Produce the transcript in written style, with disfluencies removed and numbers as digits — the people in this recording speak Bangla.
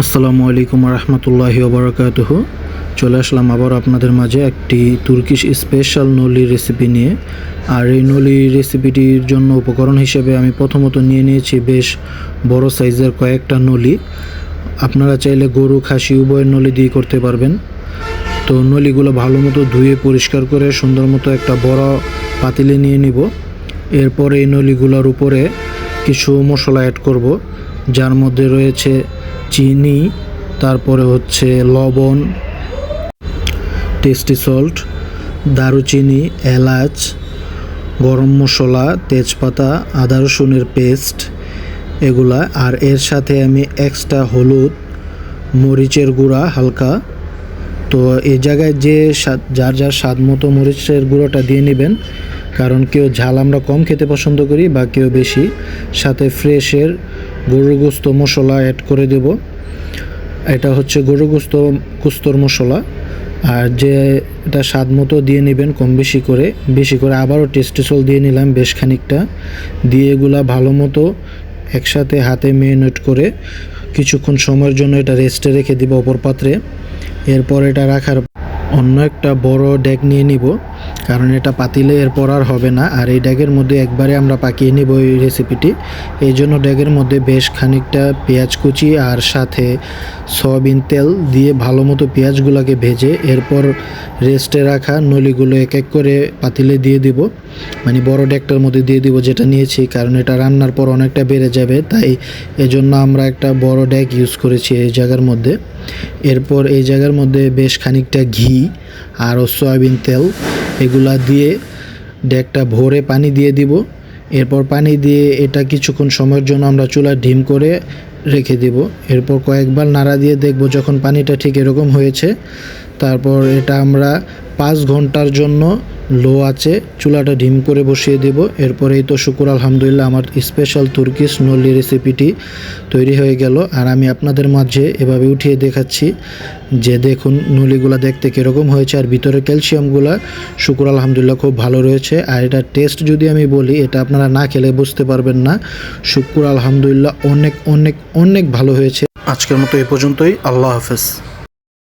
আসসালামু আলাইকুম রহমতুল্লাহি ওবরাকাতুহু। চলে আসলাম আবার আপনাদের মাঝে একটি তুর্কিশ স্পেশাল নলি রেসিপি নিয়ে। আর এই নলি রেসিপিটির জন্য উপকরণ হিসেবে আমি প্রথমত নিয়ে নিয়েছি বেশ বড় সাইজের কয়েকটা নলি। আপনারা চাইলে গরু খাসি উভয়ের নলি দিয়ে করতে পারবেন। তো নলিগুলো ভালো মতো ধুয়ে পরিষ্কার করে সুন্দর মতো একটা বড় পাতিলে নিয়ে নিব। এরপর এই নলিগুলোর উপরে কিছু মশলা অ্যাড করব, যার মধ্যে রয়েছে চিনি, তারপরে হচ্ছে লবণ, টেস্টি সল্ট, দারুচিনি, এলাচ, গরম মশলা, তেজপাতা, আদা রসুনের পেস্ট এগুলা। আর এর সাথে আমি এক্সট্রা হলুদ, মরিচের গুঁড়া হালকা। তো এই জায়গায় যে যার যার স্বাদ মতো মরিচের গুঁড়োটা দিয়ে নেবেন, কারণ কেউ ঝাল আমরা কম খেতে পছন্দ করি বা কেউ বেশি। সাথে ফ্রেশের গরুর গোস্ত মশলা অ্যাড করে দেব। এটা হচ্ছে গরুর গোস্তর মশলা। আর যে এটা স্বাদ মতো দিয়ে নেবেন কম বেশি করে আবারও টেস্টি সল্ট দিয়ে নিলাম বেশ খানিকটা। দিয়ে এগুলা ভালো মতো একসাথে হাতে মেরিনেট করে কিছুক্ষণ সময়ের জন্য এটা রেস্টে রেখে দিব অপর পাত্রে। এরপর এটা রাখার অন্য একটা বড় ডেক নিয়ে নিব, কারণ এটা পাতিলে এরপর আর হবে না। আর এই ডেকের মধ্যে একবারে আমরা পাকিয়ে নিব এই রেসিপিটি। এই জন্য ডেকের মধ্যে বেশ খানিকটা পেঁয়াজ কুচি আর সাথে সয়াবিন তেল দিয়ে ভালো মতো পেঁয়াজগুলোকে ভেজে এরপর রেস্টে রাখা নলিগুলো এক এক করে পাতিলে দিয়ে দিব, মানে বড় ডেকটার মধ্যে দিয়ে দিব যেটা নিয়েছি, কারণ এটা রান্নার পর অনেকটা বেড়ে যাবে, তাই এজন্য আমরা একটা বড় ডেক ইউজ করেছি এই জায়গার মধ্যে। এরপর এই জায়গার মধ্যে বেশ খানিকটা ঘি আর সয়াবিন তেল এগুলা দিয়ে ডেকটা ভরে পানি দিয়ে দিব। এরপর পানি দিয়ে এটা কিছুক্ষণ সময়ের জন্য আমরা চুলা ঢিম করে রেখে দিব। এরপর কয়েকবার নাড়া দিয়ে দেখব যখন পানিটা ঠিক এরকম হয়েছে, তারপর এটা আমরা 5 ঘন্টার জন্য লো আছে চুলাটা ঢিম করে বসিয়ে দেব। এরপর এই তো শুকুর আলহামদুলিল্লাহ আমার স্পেশাল তুর্কিশ নলি রেসিপিটি তৈরি হয়ে গেল। আর আমি আপনাদের মাঝে এভাবে উঠিয়ে দেখাচ্ছি যে দেখুন নলিগুলা দেখতে কীরকম হয়েছে, আর ভিতরে ক্যালসিয়ামগুলা শুকুর আলহামদুলিল্লাহ খুব ভালো রয়েছে। আর এটা টেস্ট যদি আমি বলি, এটা আপনারা না খেলে বুঝতে পারবেন না। শুকুর আলহামদুলিল্লাহ অনেক অনেক অনেক ভালো হয়েছে। আজকের মতো এ পর্যন্তই। আল্লাহ হাফেজ।